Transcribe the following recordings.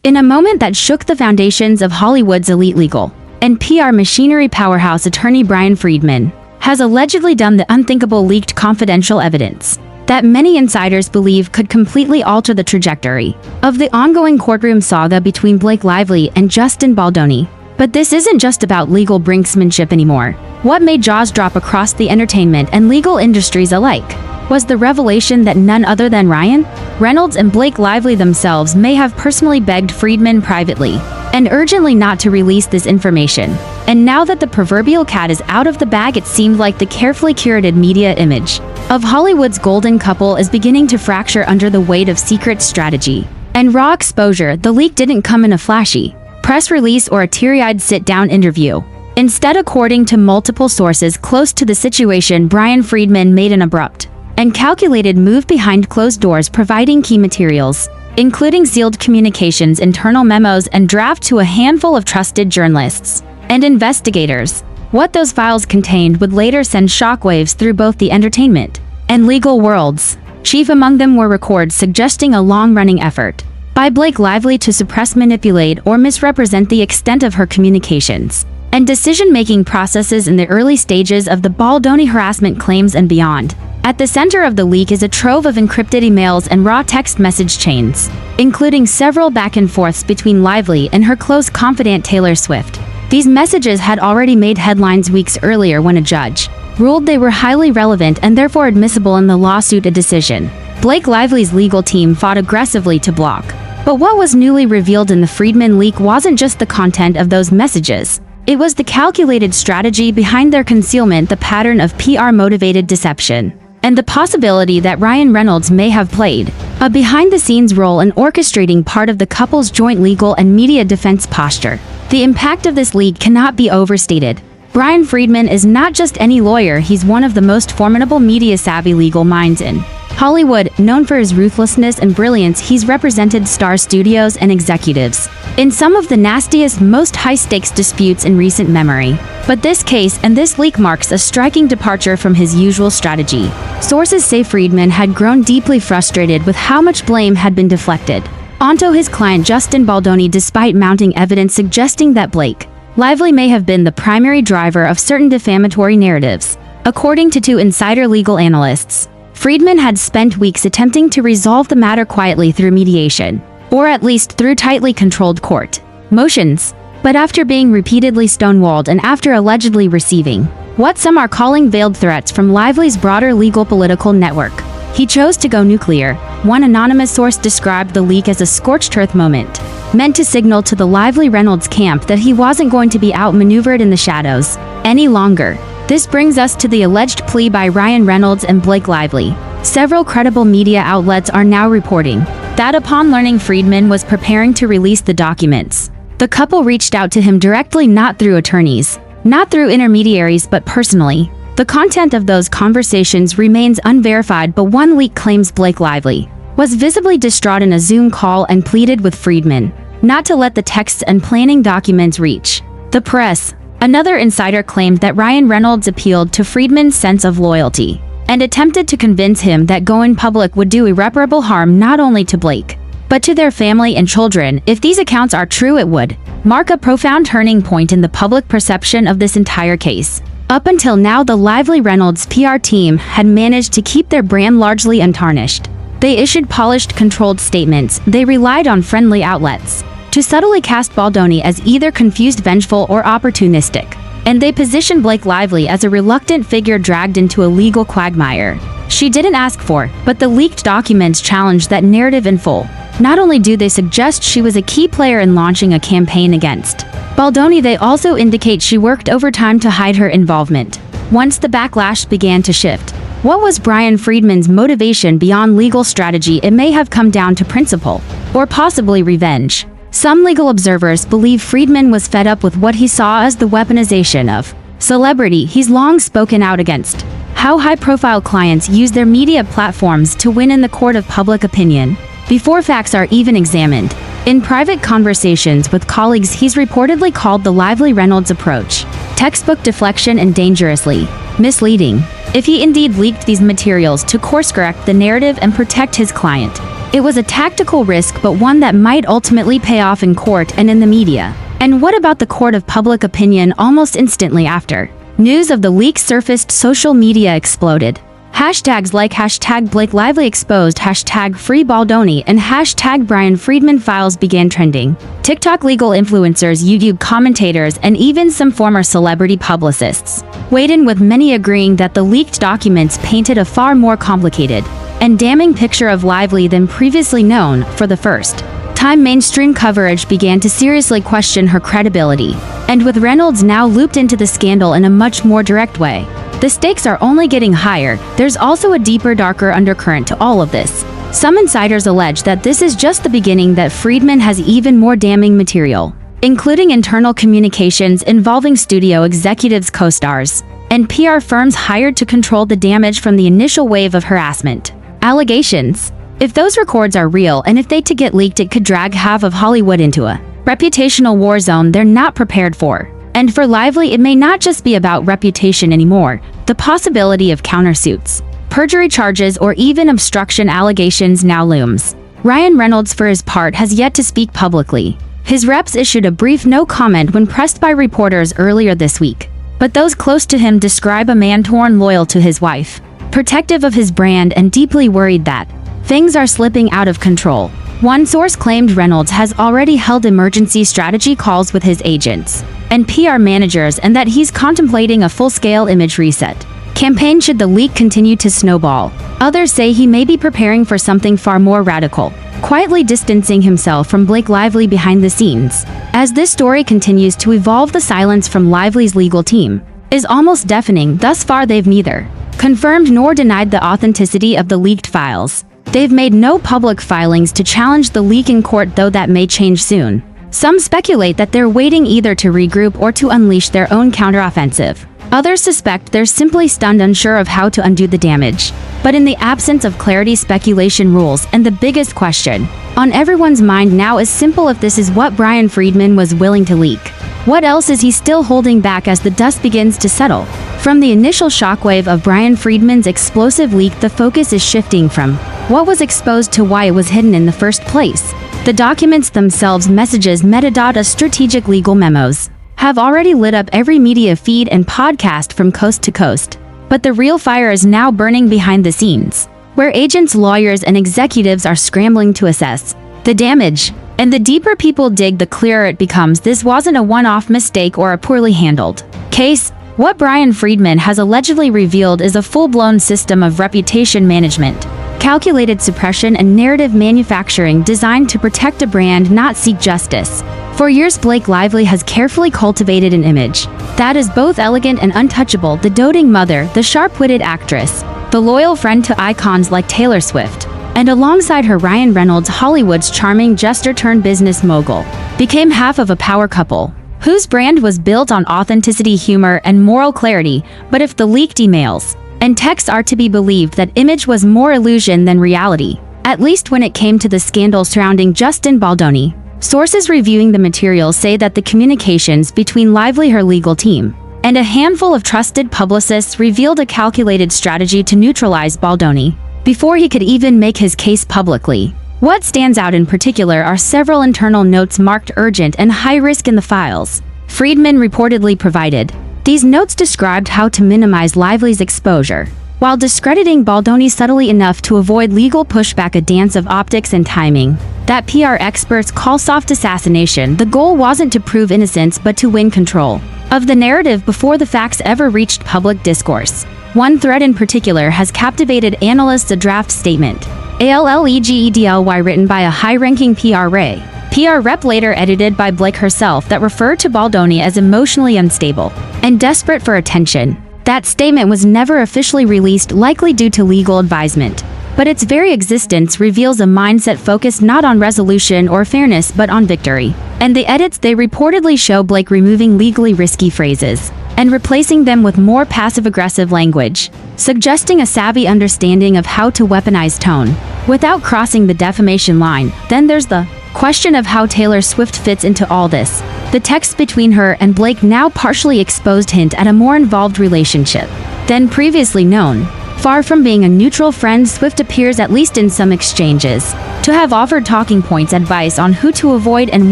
In a moment that shook the foundations of Hollywood's elite legal and PR machinery powerhouse, attorney Bryan Freedman has allegedly done the unthinkable, leaked confidential evidence that many insiders believe could completely alter the trajectory of the ongoing courtroom saga between Blake Lively and Justin Baldoni. But this isn't just about legal brinksmanship anymore. What made jaws drop across the entertainment and legal industries alike was the revelation that none other than Ryan Reynolds and Blake Lively themselves may have personally begged Freedman privately and urgently not to release this information. And now that the proverbial cat is out of the bag, it seemed like the carefully curated media image of Hollywood's golden couple is beginning to fracture under the weight of secret strategy and raw exposure. The leak didn't come in a flashy press release or a teary-eyed sit-down interview. Instead, according to multiple sources close to the situation, Bryan Freedman made an abrupt and calculated move behind closed doors, providing key materials, including sealed communications, internal memos, and draft to a handful of trusted journalists and investigators. What those files contained would later send shockwaves through both the entertainment and legal worlds. Chief among them were records suggesting a long-running effort by Blake Lively to suppress, manipulate, or misrepresent the extent of her communications and decision-making processes in the early stages of the Baldoni harassment claims and beyond. At the center of the leak is a trove of encrypted emails and raw text message chains, including several back-and-forths between Lively and her close confidant Taylor Swift. These messages had already made headlines weeks earlier when a judge ruled they were highly relevant and therefore admissible in the lawsuit. A decision Blake Lively's legal team fought aggressively to block. But what was newly revealed in the Freedman leak wasn't just the content of those messages. It was the calculated strategy behind their concealment, the pattern of PR-motivated deception, and the possibility that Ryan Reynolds may have played a behind-the-scenes role in orchestrating part of the couple's joint legal and media defense posture. The impact of this leak cannot be overstated. Bryan Freedman is not just any lawyer, he's one of the most formidable media-savvy legal minds in Hollywood. Known for his ruthlessness and brilliance, he's represented star studios and executives in some of the nastiest, most high-stakes disputes in recent memory. But this case and this leak marks a striking departure from his usual strategy. Sources say Freedman had grown deeply frustrated with how much blame had been deflected onto his client Justin Baldoni, despite mounting evidence suggesting that Blake Lively may have been the primary driver of certain defamatory narratives. According to two insider legal analysts, Freedman had spent weeks attempting to resolve the matter quietly through mediation, or at least through tightly controlled court motions. But after being repeatedly stonewalled and after allegedly receiving what some are calling veiled threats from Lively's broader legal political network, he chose to go nuclear. One anonymous source described the leak as a scorched earth moment, meant to signal to the Lively Reynolds camp that he wasn't going to be outmaneuvered in the shadows any longer. This brings us to the alleged plea by Ryan Reynolds and Blake Lively. Several credible media outlets are now reporting that upon learning Freedman was preparing to release the documents, the couple reached out to him directly, not through attorneys, not through intermediaries, but personally. The content of those conversations remains unverified, but one leak claims Blake Lively was visibly distraught in a Zoom call and pleaded with Freedman not to let the texts and planning documents reach the press. Another insider claimed that Ryan Reynolds appealed to Freedman's sense of loyalty and attempted to convince him that going public would do irreparable harm not only to Blake, but to their family and children. If these accounts are true, it would mark a profound turning point in the public perception of this entire case. Up until now, the Lively Reynolds PR team had managed to keep their brand largely untarnished. They issued polished, controlled statements. They relied on friendly outlets to subtly cast Baldoni as either confused, vengeful, or opportunistic. And they positioned Blake Lively as a reluctant figure dragged into a legal quagmire she didn't ask for. But the leaked documents challenge that narrative in full. Not only do they suggest she was a key player in launching a campaign against Baldoni, they also indicate she worked overtime to hide her involvement. Once the backlash began to shift, what was Bryan Freedman's motivation beyond legal strategy? It may have come down to principle, or possibly revenge. Some legal observers believe Freedman was fed up with what he saw as the weaponization of celebrity. He's long spoken out against how high-profile clients use their media platforms to win in the court of public opinion before facts are even examined. In private conversations with colleagues, he's reportedly called the Lively Reynolds approach textbook deflection and dangerously misleading. If he indeed leaked these materials to course-correct the narrative and protect his client, It was a tactical risk, but one that might ultimately pay off in court and in the media. And what about the court of public opinion almost instantly after news of the leak surfaced? Social media exploded. Hashtags like hashtag Blake Lively exposed, hashtag free Baldoni, and hashtag Bryan Freedman files began trending. TikTok legal influencers, YouTube commentators, and even some former celebrity publicists weighed in, with many agreeing that the leaked documents painted a far more complicated and damning picture of Lively than previously known. For the first time, mainstream coverage began to seriously question her credibility, and with Reynolds now looped into the scandal in a much more direct way, the stakes are only getting higher. There's also a deeper, darker undercurrent to all of this. Some insiders allege that this is just the beginning, that Freedman has even more damning material, including internal communications involving studio executives, co-stars, and PR firms hired to control the damage from the initial wave of harassment allegations. If those records are real, and if they to get leaked, it could drag half of Hollywood into a reputational war zone they're not prepared for. And for Lively, it may not just be about reputation anymore. The possibility of countersuits, perjury charges, or even obstruction allegations now looms. Ryan Reynolds, for his part, has yet to speak publicly. His reps issued a brief no comment when pressed by reporters earlier this week. But those close to him describe a man torn, loyal to his wife, protective of his brand, and deeply worried that things are slipping out of control. One source claimed Reynolds has already held emergency strategy calls with his agents and PR managers, and that he's contemplating a full-scale image reset campaign should the leak continue to snowball. Others say he may be preparing for something far more radical, quietly distancing himself from Blake Lively behind the scenes. As this story continues to evolve, the silence from Lively's legal team is almost deafening. Thus far, they've neither confirmed nor denied the authenticity of the leaked files. They've made no public filings to challenge the leak in court, though that may change soon. Some speculate that they're waiting either to regroup or to unleash their own counteroffensive. Others suspect they're simply stunned, unsure of how to undo the damage. But in the absence of clarity, speculation rules, and the biggest question on everyone's mind now is simple: if this is what Bryan Freedman was willing to leak, what else is he still holding back? As the dust begins to settle from the initial shockwave of Bryan Freedman's explosive leak, the focus is shifting from what was exposed to why it was hidden in the first place. The documents themselves, messages, metadata, strategic legal memos, have already lit up every media feed and podcast from coast to coast. But the real fire is now burning behind the scenes, where agents, lawyers, and executives are scrambling to assess the damage. And the deeper people dig, the clearer it becomes this wasn't a one-off mistake or a poorly handled case. What Bryan Freedman has allegedly revealed is a full-blown system of reputation management, calculated suppression, and narrative manufacturing designed to protect a brand, not seek justice. For years, Blake Lively has carefully cultivated an image that is both elegant and untouchable: the doting mother, the sharp-witted actress, the loyal friend to icons like Taylor Swift. And alongside her, Ryan Reynolds, Hollywood's charming jester-turned-business mogul, became half of a power couple whose brand was built on authenticity, humor, and moral clarity. But if the leaked emails and texts are to be believed, that image was more illusion than reality, at least when it came to the scandal surrounding Justin Baldoni. Sources reviewing the materials say that the communications between Lively, her legal team, and a handful of trusted publicists revealed a calculated strategy to neutralize Baldoni before he could even make his case publicly. What stands out in particular are several internal notes marked urgent and high risk in the files Freedman reportedly provided. These notes described how to minimize Lively's exposure, while discrediting Baldoni subtly enough to avoid legal pushback, a dance of optics and timing that PR experts call soft assassination. The goal wasn't to prove innocence, but to win control of the narrative before the facts ever reached public discourse. One thread in particular has captivated analysts: a draft statement, ALLEGEDLY, written by a high-ranking PR rep, later edited by Blake herself, that referred to Baldoni as emotionally unstable and desperate for attention. That statement was never officially released, likely due to legal advisement, but its very existence reveals a mindset focused not on resolution or fairness but on victory. And the edits, they reportedly show Blake removing legally risky phrases and replacing them with more passive-aggressive language, suggesting a savvy understanding of how to weaponize tone without crossing the defamation line. Then there's the question of how Taylor Swift fits into all this. The text between her and Blake now partially exposed hint at a more involved relationship than previously known. Far from being a neutral friend, Swift appears, at least in some exchanges, to have offered talking points, advice on who to avoid, and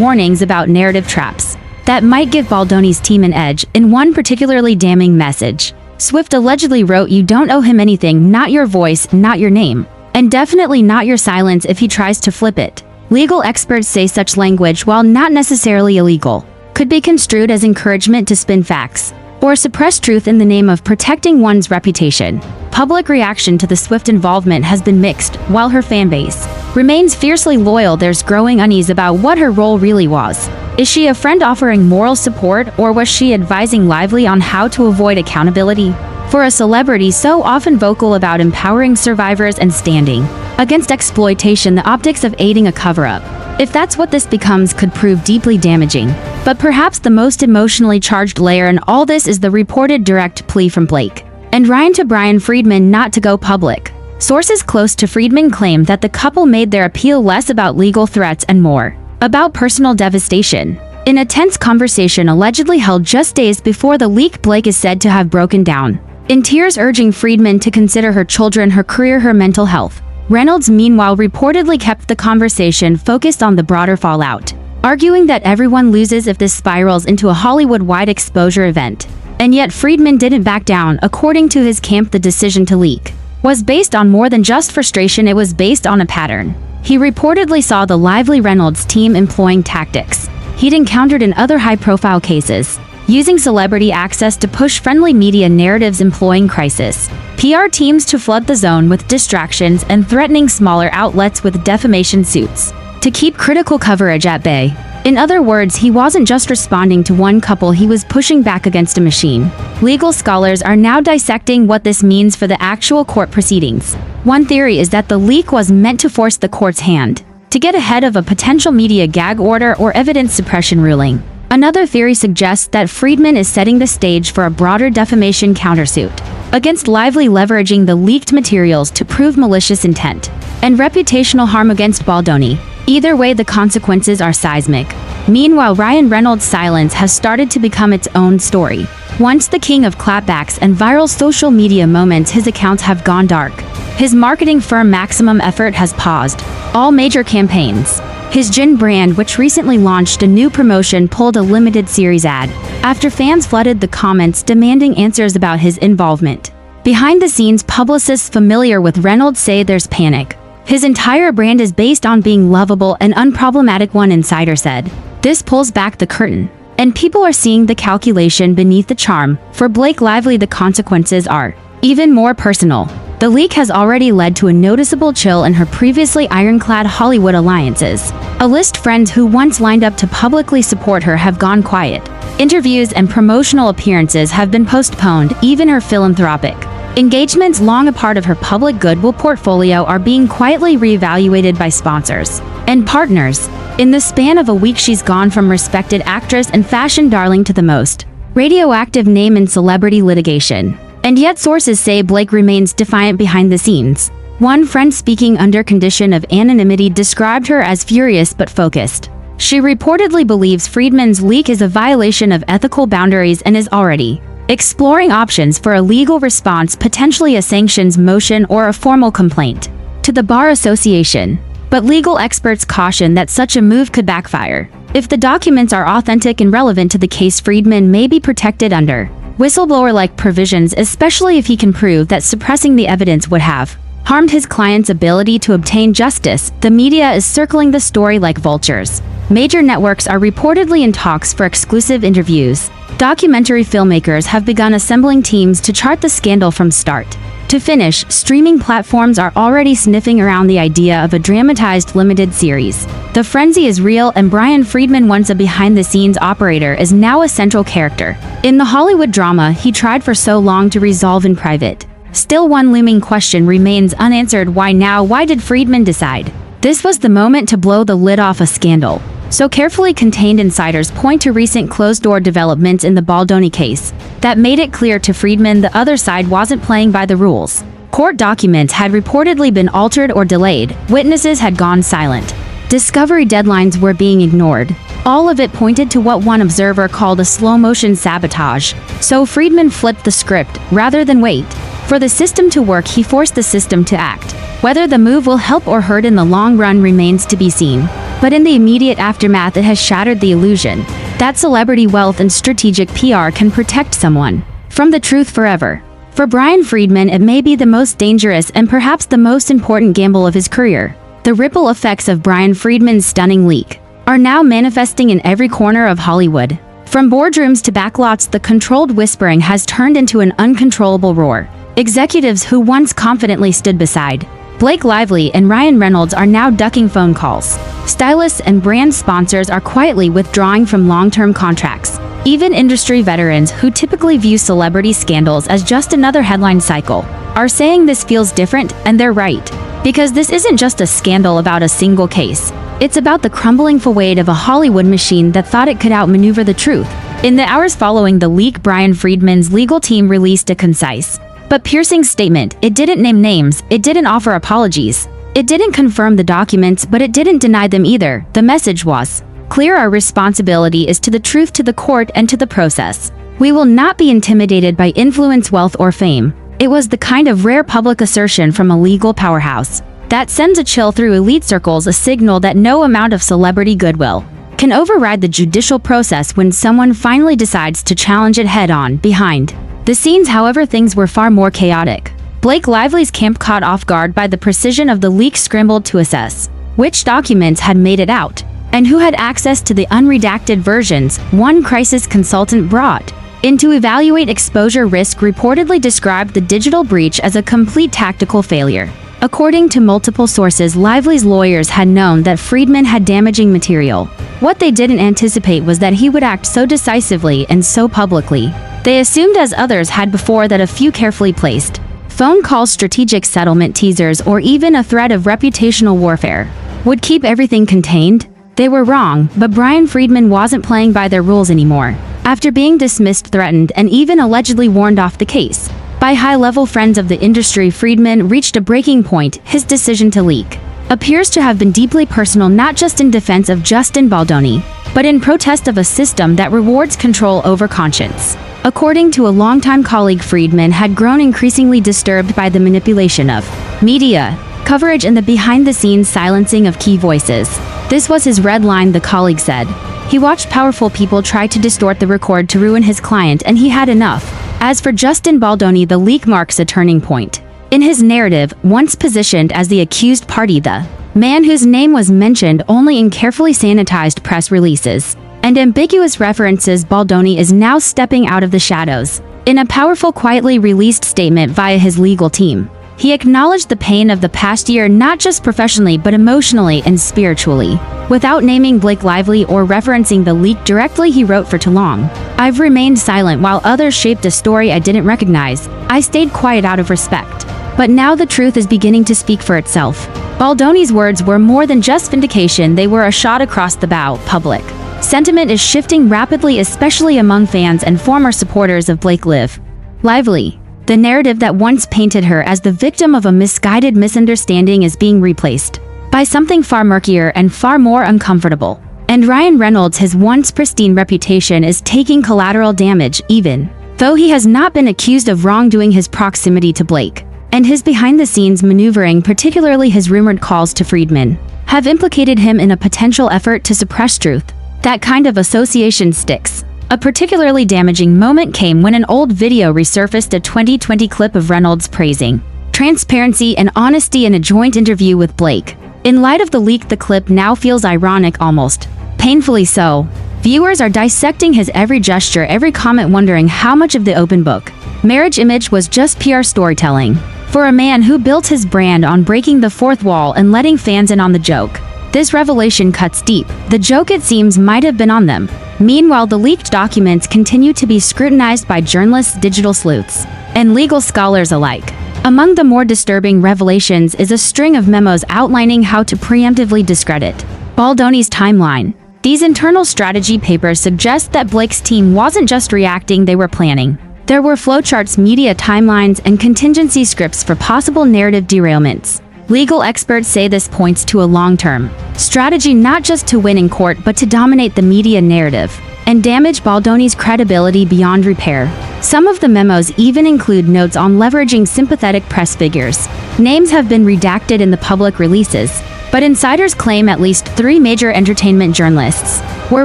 warnings about narrative traps that might give Baldoni's team an edge. In one particularly damning message, Swift allegedly wrote, "You don't owe him anything, not your voice, not your name, and definitely not your silence if he tries to flip it." Legal experts say such language, while not necessarily illegal, could be construed as encouragement to spin facts or suppress truth in the name of protecting one's reputation. Public reaction to the Swift involvement has been mixed. While her fanbase remains fiercely loyal, there's growing unease about what her role really was. Is she a friend offering moral support, or was she advising Lively on how to avoid accountability? For a celebrity so often vocal about empowering survivors and standing against exploitation, the optics of aiding a cover-up, if that's what this becomes, could prove deeply damaging. But perhaps the most emotionally charged layer in all this is the reported direct plea from Blake and Ryan to Bryan Freedman not to go public. Sources close to Freedman claim that the couple made their appeal less about legal threats and more about personal devastation. In a tense conversation allegedly held just days before the leak, Blake is said to have broken down in tears, urging Freedman to consider her children, her career, her mental health. Reynolds, meanwhile, reportedly kept the conversation focused on the broader fallout, arguing that everyone loses if this spirals into a Hollywood-wide exposure event. And yet Freedman didn't back down. According to his camp, the decision to leak was based on more than just frustration, it was based on a pattern. He reportedly saw the Lively Reynolds team employing tactics he'd encountered in other high-profile cases, using celebrity access to push friendly media narratives, employing crisis PR teams to flood the zone with distractions, and threatening smaller outlets with defamation suits to keep critical coverage at bay. In other words, he wasn't just responding to one couple, he was pushing back against a machine. Legal scholars are now dissecting what this means for the actual court proceedings. One theory is that the leak was meant to force the court's hand to get ahead of a potential media gag order or evidence suppression ruling. Another theory suggests that Freedman is setting the stage for a broader defamation countersuit against Lively, leveraging the leaked materials to prove malicious intent and reputational harm against Baldoni. Either way, the consequences are seismic. Meanwhile, Ryan Reynolds' silence has started to become its own story. Once the king of clapbacks and viral social media moments, his accounts have gone dark. His marketing firm Maximum Effort has paused all major campaigns. His gin brand, which recently launched a new promotion, pulled a limited series ad after fans flooded the comments demanding answers about his involvement. Behind the scenes, publicists familiar with Reynolds say there's panic. His entire brand is based on being lovable and unproblematic, one insider said. This pulls back the curtain, and people are seeing the calculation beneath the charm. For Blake Lively, the consequences are even more personal. The leak has already led to a noticeable chill in her previously ironclad Hollywood alliances. A list friends who once lined up to publicly support her have gone quiet. Interviews and promotional appearances have been postponed. Even her philanthropic engagements, long a part of her public goodwill portfolio, are being quietly reevaluated by sponsors and partners. In the span of a week, she's gone from respected actress and fashion darling to the most radioactive name in celebrity litigation. And yet sources say Blake remains defiant behind the scenes. One friend, speaking under condition of anonymity, described her as furious but focused. She reportedly believes Freedman's leak is a violation of ethical boundaries and is already exploring options for a legal response, potentially a sanctions motion or a formal complaint to the Bar Association. But legal experts caution that such a move could backfire. If the documents are authentic and relevant to the case, Freedman may be protected under whistleblower-like provisions, especially if he can prove that suppressing the evidence would have harmed his client's ability to obtain justice. The media is circling the story like vultures. Major networks are reportedly in talks for exclusive interviews. Documentary filmmakers have begun assembling teams to chart the scandal from start to finish. Streaming platforms are already sniffing around the idea of a dramatized limited series. The frenzy is real, and Bryan Freedman, once a behind-the-scenes operator, is now a central character in the Hollywood drama he tried for so long to resolve in private. Still, one looming question remains unanswered. Why now? Why did Freedman decide this was the moment to blow the lid off a scandal so carefully contained? Insiders point to recent closed-door developments in the Baldoni case that made it clear to Freedman the other side wasn't playing by the rules. Court documents had reportedly been altered or delayed. Witnesses had gone silent. Discovery deadlines were being ignored. All of it pointed to what one observer called a slow-motion sabotage. So Freedman flipped the script rather than wait. For the system to work, he forced the system to act. Whether the move will help or hurt in the long run remains to be seen. But in the immediate aftermath, it has shattered the illusion that celebrity wealth and strategic PR can protect someone from the truth forever. For Bryan Freedman, it may be the most dangerous and perhaps the most important gamble of his career. The ripple effects of Bryan Freedman's stunning leak are now manifesting in every corner of Hollywood. From boardrooms to backlots, the controlled whispering has turned into an uncontrollable roar. Executives who once confidently stood beside Blake Lively and Ryan Reynolds are now ducking phone calls. Stylists and brand sponsors are quietly withdrawing from long-term contracts. Even industry veterans who typically view celebrity scandals as just another headline cycle are saying this feels different, and they're right. Because this isn't just a scandal about a single case. It's about the crumbling facade of a Hollywood machine that thought it could outmaneuver the truth. In the hours following the leak, Bryan Freedman's legal team released a concise but piercing statement. It didn't name names, it didn't offer apologies, it didn't confirm the documents, but it didn't deny them either. The message was clear: our responsibility is to the truth, to the court, and to the process. We will not be intimidated by influence, wealth, or fame. It was the kind of rare public assertion from a legal powerhouse that sends a chill through elite circles, a signal that no amount of celebrity goodwill can override the judicial process when someone finally decides to challenge it head-on. Behind the scenes, however, things were far more chaotic. Blake Lively's camp, caught off guard by the precision of the leak, scrambled to assess which documents had made it out and who had access to the unredacted versions. One crisis consultant brought in to evaluate exposure risk reportedly described the digital breach as a complete tactical failure. According to multiple sources, Lively's lawyers had known that Freedman had damaging material. What they didn't anticipate was that he would act so decisively and so publicly. They assumed, as others had before, that a few carefully placed phone calls, strategic settlement teasers, or even a threat of reputational warfare would keep everything contained. They were wrong, but Bryan Freedman wasn't playing by their rules anymore. After being dismissed, threatened, and even allegedly warned off the case by high-level friends of the industry, Freedman reached a breaking point. His decision to leak appears to have been deeply personal, not just in defense of Justin Baldoni, but in protest of a system that rewards control over conscience. According to a longtime colleague, Freedman had grown increasingly disturbed by the manipulation of media coverage and the behind-the-scenes silencing of key voices. This was his red line, the colleague said. He watched powerful people try to distort the record to ruin his client, and he had enough. As for Justin Baldoni, the leak marks a turning point in his narrative. Once positioned as the accused party, the man whose name was mentioned only in carefully sanitized press releases and ambiguous references, Baldoni is now stepping out of the shadows. In a powerful, quietly released statement via his legal team, he acknowledged the pain of the past year, not just professionally but emotionally and spiritually. Without naming Blake Lively or referencing the leak directly, he wrote, "For too long, I've remained silent while others shaped a story I didn't recognize. I stayed quiet out of respect. But now the truth is beginning to speak for itself." Baldoni's words were more than just vindication, they were a shot across the bow. Public sentiment is shifting rapidly, especially among fans and former supporters of Blake Lively. The narrative that once painted her as the victim of a misguided misunderstanding is being replaced by something far murkier and far more uncomfortable. And Ryan Reynolds, his once pristine reputation, is taking collateral damage, even though he has not been accused of wrongdoing. His proximity to Blake and his behind-the-scenes maneuvering, particularly his rumored calls to Freedman, have implicated him in a potential effort to suppress truth. That kind of association sticks. A particularly damaging moment came when an old video resurfaced, a 2020 clip of Reynolds praising transparency and honesty in a joint interview with Blake. In light of the leak, the clip now feels ironic, almost painfully so. Viewers are dissecting his every gesture, every comment, wondering how much of the open book marriage image was just PR storytelling. For a man who built his brand on breaking the fourth wall and letting fans in on the joke, this revelation cuts deep. The joke, it seems, might have been on them. Meanwhile, the leaked documents continue to be scrutinized by journalists, digital sleuths, and legal scholars alike. Among the more disturbing revelations is a string of memos outlining how to preemptively discredit Baldoni's timeline. These internal strategy papers suggest that Blake's team wasn't just reacting, they were planning. There were flowcharts, media timelines, and contingency scripts for possible narrative derailments. Legal experts say this points to a long-term strategy, not just to win in court but to dominate the media narrative and damage Baldoni's credibility beyond repair. Some of the memos even include notes on leveraging sympathetic press figures. Names have been redacted in the public releases, but insiders claim at least 3 major entertainment journalists were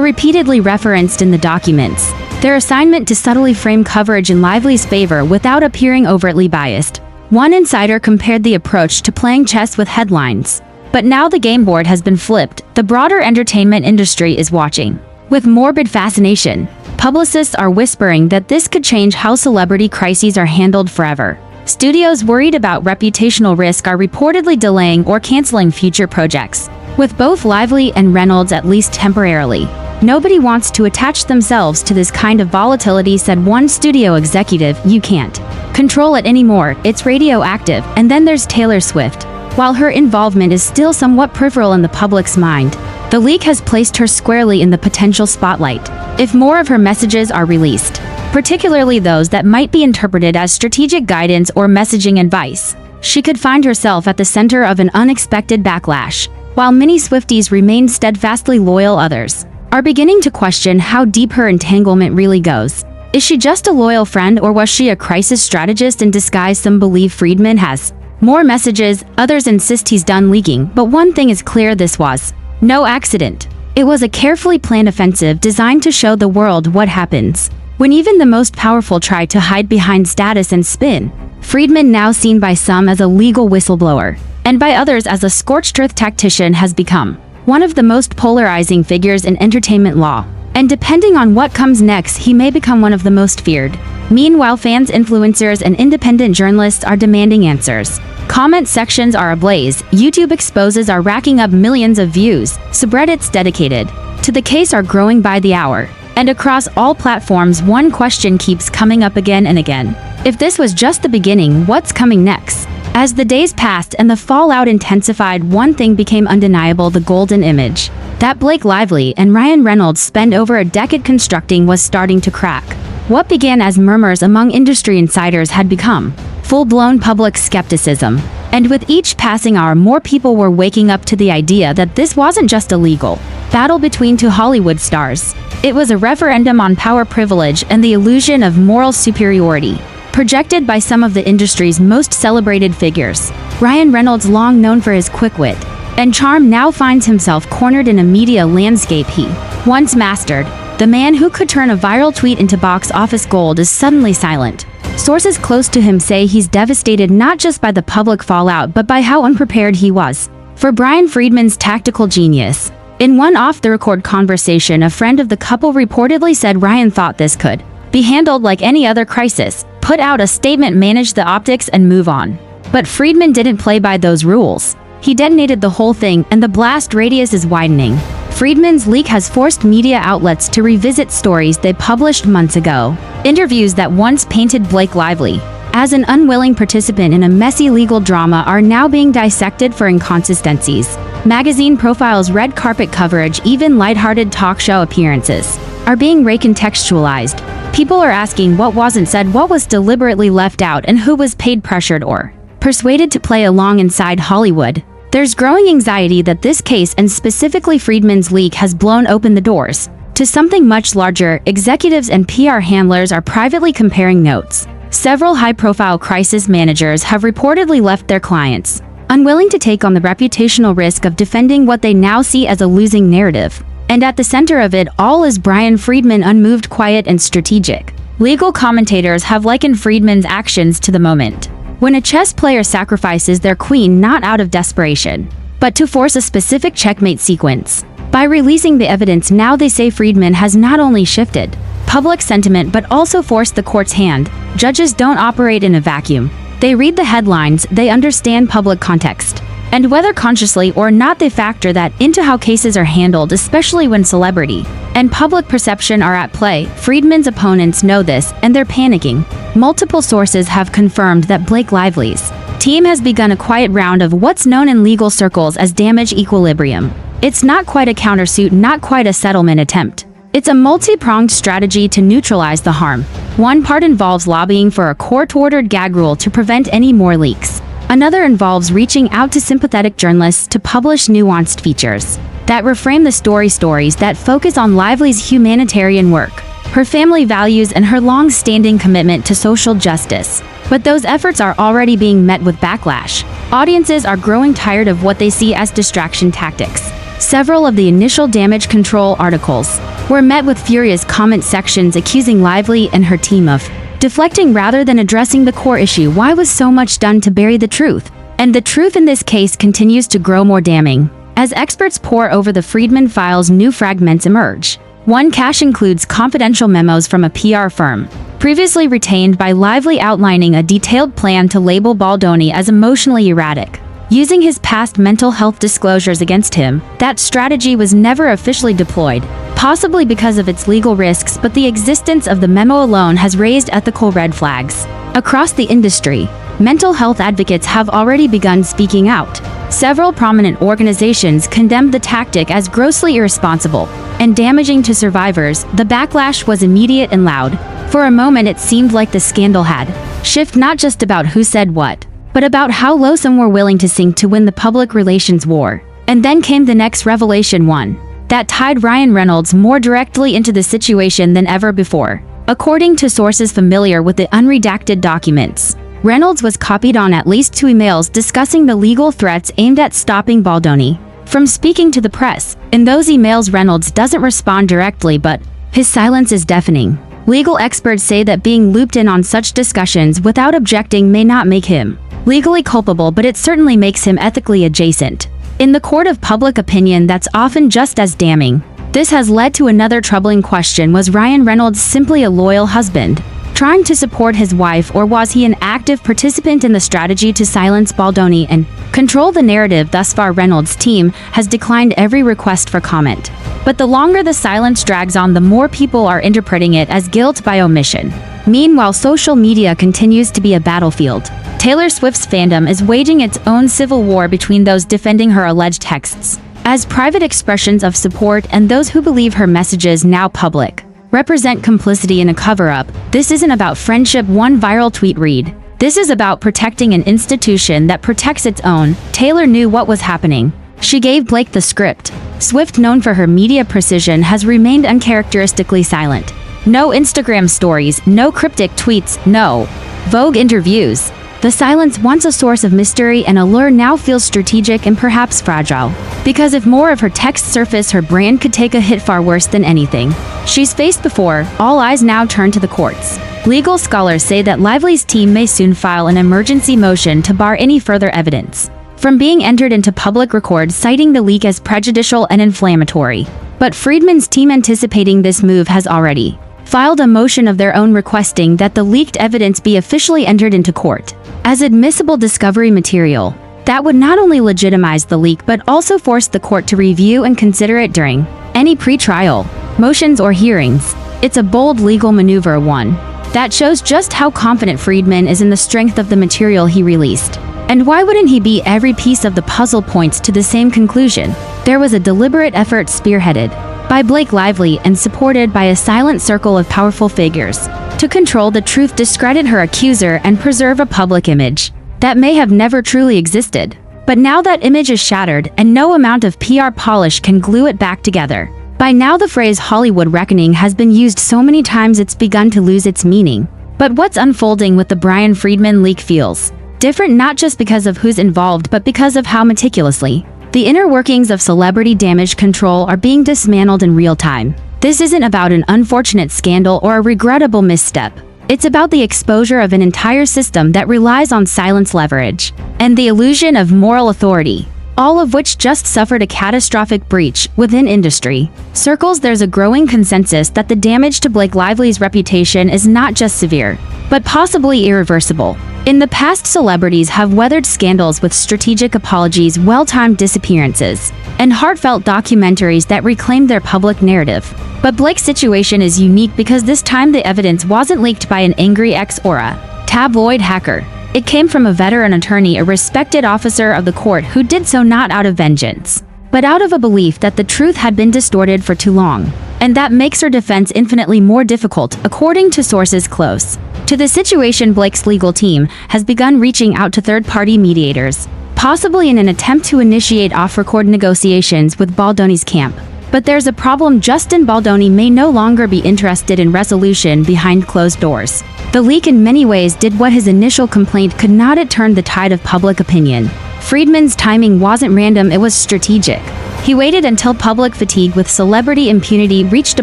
repeatedly referenced in the documents. Their assignment to subtly frame coverage in Lively's favor without appearing overtly biased. One insider compared the approach to playing chess with headlines. But now the game board has been flipped. The broader entertainment industry is watching with morbid fascination. Publicists are whispering that this could change how celebrity crises are handled forever. Studios worried about reputational risk are reportedly delaying or canceling future projects, with both Lively and Reynolds at least temporarily. Nobody wants to attach themselves to this kind of volatility, said one studio executive. You can't control it anymore, it's radioactive. And then there's Taylor Swift. While her involvement is still somewhat peripheral in the public's mind, the leak has placed her squarely in the potential spotlight if more of her messages are released, particularly those that might be interpreted as strategic guidance or messaging advice. She could find herself at the center of an unexpected backlash. While many Swifties remain steadfastly loyal, others are beginning to question how deep her entanglement really goes. Is she just a loyal friend, or was she a crisis strategist in disguise? Some believe Freedman has more messages, others insist he's done leaking, but one thing is clear: this was no accident. It was a carefully planned offensive designed to show the world what happens when even the most powerful try to hide behind status and spin. Freedman, now seen by some as a legal whistleblower and by others as a scorched earth tactician, has become one of the most polarizing figures in entertainment law. And depending on what comes next, he may become one of the most feared. Meanwhile, fans, influencers, and independent journalists are demanding answers. Comment sections are ablaze. YouTube exposes are racking up millions of views. Subreddits dedicated to the case are growing by the hour. And across all platforms, one question keeps coming up again and again. If this was just the beginning, what's coming next? As the days passed and the fallout intensified, one thing became undeniable: the golden image that Blake Lively and Ryan Reynolds spent over a decade constructing was starting to crack. What began as murmurs among industry insiders had become full-blown public skepticism. And with each passing hour, more people were waking up to the idea that this wasn't just a legal battle between 2 Hollywood stars. It was a referendum on power, privilege, and the illusion of moral superiority, projected by some of the industry's most celebrated figures. Ryan Reynolds, long known for his quick wit and charm, now finds himself cornered in a media landscape he once mastered. The man who could turn a viral tweet into box office gold is suddenly silent. Sources close to him say he's devastated not just by the public fallout but by how unprepared he was for Bryan Freedman's tactical genius. In one off-the-record conversation, a friend of the couple reportedly said Ryan thought this could be handled like any other crisis: put out a statement, manage the optics, and move on. But Freedman didn't play by those rules. He detonated the whole thing, and the blast radius is widening. Freedman's leak has forced media outlets to revisit stories they published months ago. Interviews that once painted Blake Lively as an unwilling participant in a messy legal drama are now being dissected for inconsistencies. Magazine profiles, red carpet coverage, even lighthearted talk show appearances are being recontextualized. People are asking what wasn't said, what was deliberately left out, and who was paid, pressured, or persuaded to play along inside Hollywood. There's growing anxiety that this case, and specifically Freedman's leak, has blown open the doors to something much larger. Executives and PR handlers are privately comparing notes. Several high-profile crisis managers have reportedly left their clients, unwilling to take on the reputational risk of defending what they now see as a losing narrative. And at the center of it all is Bryan Freedman, unmoved, quiet, and strategic. Legal commentators have likened Freedman's actions to the moment when a chess player sacrifices their queen not out of desperation, but to force a specific checkmate sequence. By releasing the evidence now, they say Freedman has not only shifted public sentiment but also forced the court's hand. Judges don't operate in a vacuum. They read the headlines, they understand public context, and whether consciously or not, they factor that into how cases are handled, especially when celebrity and public perception are at play. Freedman's opponents know this, and they're panicking. Multiple sources have confirmed that Blake Lively's team has begun a quiet round of what's known in legal circles as damage equilibrium. It's not quite a countersuit, not quite a settlement attempt. It's a multi-pronged strategy to neutralize the harm. One part involves lobbying for a court-ordered gag rule to prevent any more leaks. Another involves reaching out to sympathetic journalists to publish nuanced features that reframe the stories that focus on Lively's humanitarian work. her family values, and her long-standing commitment to social justice. But those efforts are already being met with backlash. Audiences are growing tired of what they see as distraction tactics. Several of the initial damage control articles were met with furious comment sections accusing Lively and her team of deflecting rather than addressing the core issue. Why was so much done to bury the truth? And the truth in this case continues to grow more damning. As experts pore over the Freedman files, new fragments emerge. One cache includes confidential memos from a PR firm previously retained by Lively outlining a detailed plan to label Baldoni as emotionally erratic, using his past mental health disclosures against him. That strategy was never officially deployed, possibly because of its legal risks, but the existence of the memo alone has raised ethical red flags. Across the industry, mental health advocates have already begun speaking out. Several prominent organizations condemned the tactic as grossly irresponsible and damaging to survivors. The backlash was immediate and loud. For a moment, it seemed like the scandal had shifted not just about who said what, but about how low some were willing to sink to win the public relations war. And then came the next revelation, one that tied Ryan Reynolds more directly into the situation than ever before. According to sources familiar with the unredacted documents, Reynolds was copied on at least 2 emails discussing the legal threats aimed at stopping Baldoni from speaking to the press. In those emails, Reynolds doesn't respond directly, but his silence is deafening. Legal experts say that being looped in on such discussions without objecting may not make him legally culpable, but it certainly makes him ethically adjacent. In the court of public opinion, that's often just as damning. This has led to another troubling question. Was Ryan Reynolds simply a loyal husband, trying to support his wife, or was he an active participant in the strategy to silence Baldoni and control the narrative? Thus far, Reynolds' team has declined every request for comment. But the longer the silence drags on, the more people are interpreting it as guilt by omission. Meanwhile, social media continues to be a battlefield. Taylor Swift's fandom is waging its own civil war between those defending her alleged texts as private expressions of support and those who believe her messages, now public, represent complicity in a cover-up. This isn't about friendship, one viral tweet read. This is about protecting an institution that protects its own. Taylor knew what was happening. She gave Blake the script. Swift, known for her media precision, has remained uncharacteristically silent. No Instagram stories, no cryptic tweets, no Vogue interviews. The silence, once a source of mystery and allure, now feels strategic and perhaps fragile. Because if more of her texts surface, her brand could take a hit far worse than anything she's faced before. All eyes now turn to the courts. Legal scholars say that Lively's team may soon file an emergency motion to bar any further evidence from being entered into public record, citing the leak as prejudicial and inflammatory. But Freedman's team, anticipating this move, has already filed a motion of their own requesting that the leaked evidence be officially entered into court as admissible discovery material. That would not only legitimize the leak but also force the court to review and consider it during any pre-trial motions or hearings. It's a bold legal maneuver, one that shows just how confident Freedman is in the strength of the material he released. And why wouldn't he be? Every piece of the puzzle points to the same conclusion. There was a deliberate effort spearheaded by Blake Lively and supported by a silent circle of powerful figures to control the truth, discredit her accuser, and preserve a public image that may have never truly existed. But now that image is shattered, and no amount of PR polish can glue it back together. By now, the phrase Hollywood reckoning has been used so many times it's begun to lose its meaning. But what's unfolding with the Bryan Freedman leak feels different, not just because of who's involved, but because of how meticulously the inner workings of celebrity damage control are being dismantled in real time. This isn't about an unfortunate scandal or a regrettable misstep. It's about the exposure of an entire system that relies on silence, leverage, and the illusion of moral authority, all of which just suffered a catastrophic breach. Within industry circles, there's a growing consensus that the damage to Blake Lively's reputation is not just severe, but possibly irreversible. In the past, celebrities have weathered scandals with strategic apologies, well-timed disappearances, and heartfelt documentaries that reclaimed their public narrative. But Blake's situation is unique because this time the evidence wasn't leaked by an angry ex or a tabloid hacker. It came from a veteran attorney, a respected officer of the court, who did so not out of vengeance, but out of a belief that the truth had been distorted for too long. And that makes her defense infinitely more difficult. According to sources close to the situation, Blake's legal team has begun reaching out to third-party mediators, possibly in an attempt to initiate off-record negotiations with Baldoni's camp. But there's a problem. Justin Baldoni may no longer be interested in resolution behind closed doors. The leak in many ways did what his initial complaint could not. It turned the tide of public opinion. Freedman's timing wasn't random, it was strategic. He waited until public fatigue with celebrity impunity reached a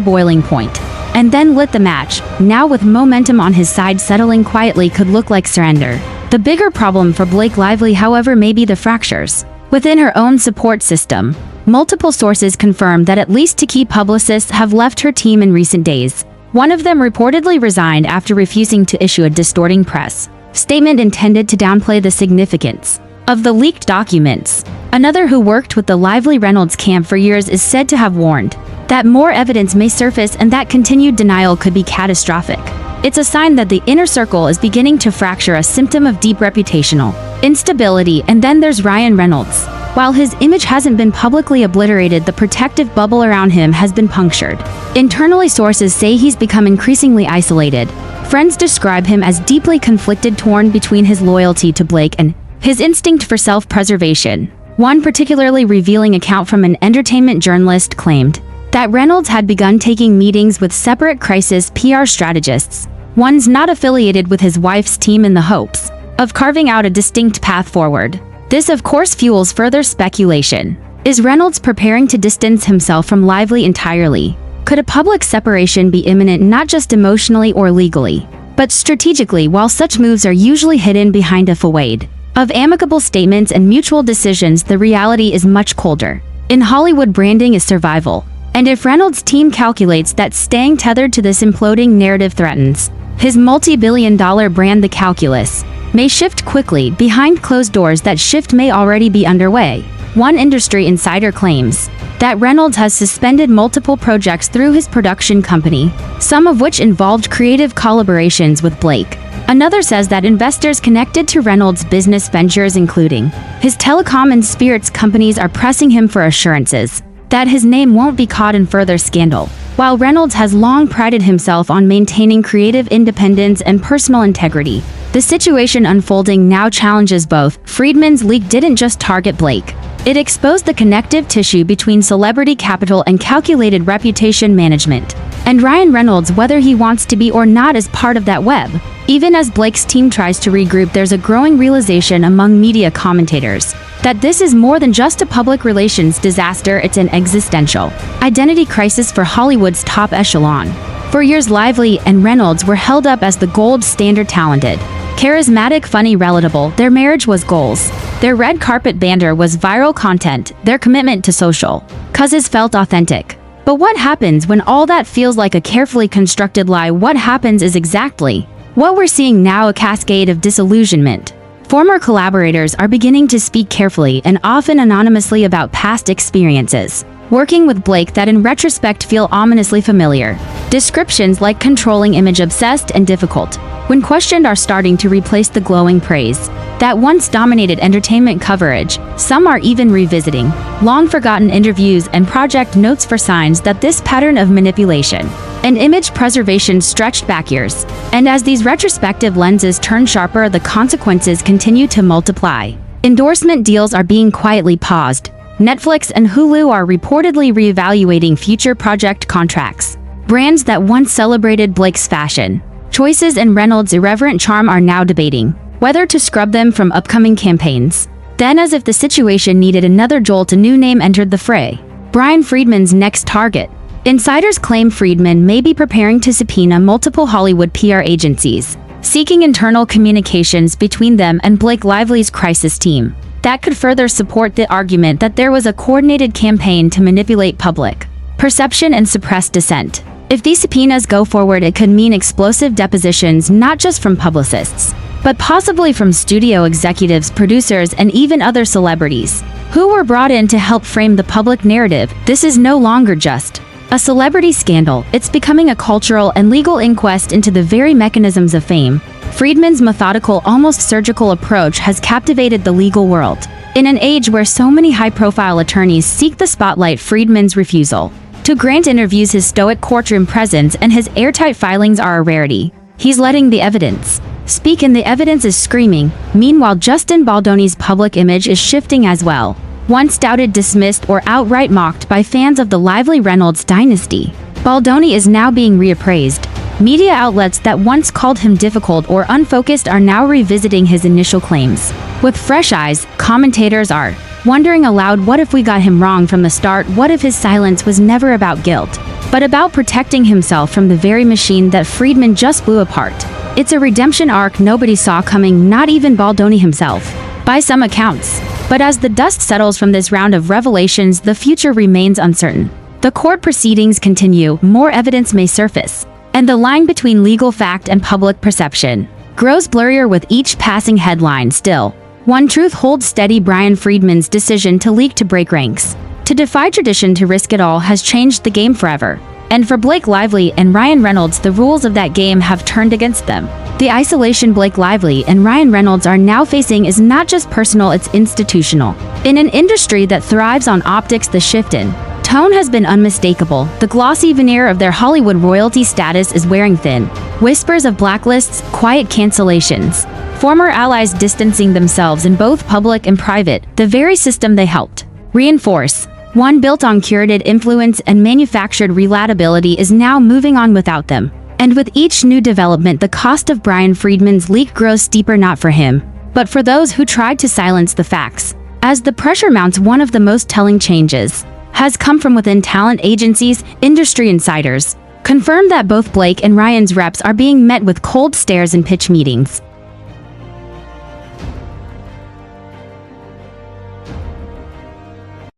boiling point, and then lit the match. Now with momentum on his side, settling quietly could look like surrender. The bigger problem for Blake Lively, however, may be the fractures within her own support system. Multiple sources confirm that at least two key publicists have left her team in recent days. One of them reportedly resigned after refusing to issue a distorting press statement intended to downplay the significance of the leaked documents. Another, who worked with the Lively Reynolds camp for years, is said to have warned that more evidence may surface and that continued denial could be catastrophic. It's a sign that the inner circle is beginning to fracture, a symptom of deep reputational instability. And then there's Ryan Reynolds. While his image hasn't been publicly obliterated, the protective bubble around him has been punctured. Internally, sources say he's become increasingly isolated. Friends describe him as deeply conflicted, torn between his loyalty to Blake and his instinct for self-preservation. One particularly revealing account from an entertainment journalist claimed that Reynolds had begun taking meetings with separate crisis PR strategists, ones not affiliated with his wife's team, in the hopes of carving out a distinct path forward. This, of course, fuels further speculation. Is Reynolds preparing to distance himself from Lively entirely? Could a public separation be imminent, not just emotionally or legally, but strategically? While such moves are usually hidden behind a facade of amicable statements and mutual decisions, the reality is much colder. In Hollywood, branding is survival. And if Reynolds' team calculates that staying tethered to this imploding narrative threatens his multi-billion-dollar brand, the calculus may shift quickly. Behind closed doors, that shift may already be underway. One industry insider claims that Reynolds has suspended multiple projects through his production company, some of which involved creative collaborations with Blake. Another says that investors connected to Reynolds' business ventures, including his telecom and spirits companies, are pressing him for assurances that his name won't be caught in further scandal. While Reynolds has long prided himself on maintaining creative independence and personal integrity, the situation unfolding now challenges both. Freedman's leak didn't just target Blake. It exposed the connective tissue between celebrity capital and calculated reputation management. And Ryan Reynolds, whether he wants to be or not, is part of that web. Even as Blake's team tries to regroup, there's a growing realization among media commentators that this is more than just a public relations disaster, it's an existential identity crisis for Hollywood's top echelon. For years, Lively and Reynolds were held up as the gold standard: talented, charismatic, funny, relatable. Their marriage was goals. Their red carpet banter was viral content. Their commitment to social causes felt authentic. But what happens when all that feels like a carefully constructed lie? What happens is exactly what we're seeing now: a cascade of disillusionment. Former collaborators are beginning to speak carefully and often anonymously about past experiences working with Blake that in retrospect feel ominously familiar. Descriptions like controlling, image obsessed, and difficult, when questioned, are starting to replace the glowing praise that once dominated entertainment coverage. Some are even revisiting long-forgotten interviews and project notes for signs that this pattern of manipulation and image preservation stretched back years. And as these retrospective lenses turn sharper, the consequences continue to multiply. Endorsement deals are being quietly paused. Netflix and Hulu are reportedly reevaluating future project contracts. Brands that once celebrated Blake's fashion choices and Reynolds' irreverent charm are now debating whether to scrub them from upcoming campaigns. Then, as if the situation needed another jolt, a new name entered the fray: Bryan Freedman's next target. Insiders claim Freedman may be preparing to subpoena multiple Hollywood PR agencies, seeking internal communications between them and Blake Lively's crisis team. That could further support the argument that there was a coordinated campaign to manipulate public perception and suppress dissent. If these subpoenas go forward, it could mean explosive depositions, not just from publicists, but possibly from studio executives, producers, and even other celebrities who were brought in to help frame the public narrative. This is no longer just a celebrity scandal, it's becoming a cultural and legal inquest into the very mechanisms of fame. Freedman's methodical, almost surgical approach has captivated the legal world. In an age where so many high-profile attorneys seek the spotlight, Freedman's refusal to grant interviews, his stoic courtroom presence, and his airtight filings are a rarity. He's letting the evidence speak, and the evidence is screaming. Meanwhile, Justin Baldoni's public image is shifting as well. once doubted, dismissed, or outright mocked by fans of the lively Reynolds dynasty. Baldoni is now being reappraised. Media outlets that once called him difficult or unfocused are now revisiting his initial claims. With fresh eyes, commentators are wondering aloud, what if we got him wrong from the start? What if his silence was never about guilt, but about protecting himself from the very machine that Freedman just blew apart? It's a redemption arc nobody saw coming, not even Baldoni himself, by some accounts. But as the dust settles from this round of revelations, the future remains uncertain. The court proceedings continue, more evidence may surface, and the line between legal fact and public perception grows blurrier with each passing headline. Still, one truth holds steady: Bryan Freedman's decision to leak, to break ranks, to defy tradition, to risk it all has changed the game forever. And for Blake Lively and Ryan Reynolds, the rules of that game have turned against them. The isolation Blake Lively and Ryan Reynolds are now facing is not just personal, it's institutional. In an industry that thrives on optics, the shift in tone has been unmistakable. The glossy veneer of their Hollywood royalty status is wearing thin. Whispers of blacklists, quiet cancellations, former allies distancing themselves in both public and private, the very system they helped reinforce, one built on curated influence and manufactured relatability, is now moving on without them. And with each new development, the cost of Bryan Freedman's leak grows steeper, not for him, but for those who tried to silence the facts. As the pressure mounts, one of the most telling changes has come from within. Talent agencies, industry insiders confirm that both Blake and Ryan's reps are being met with cold stares in pitch meetings.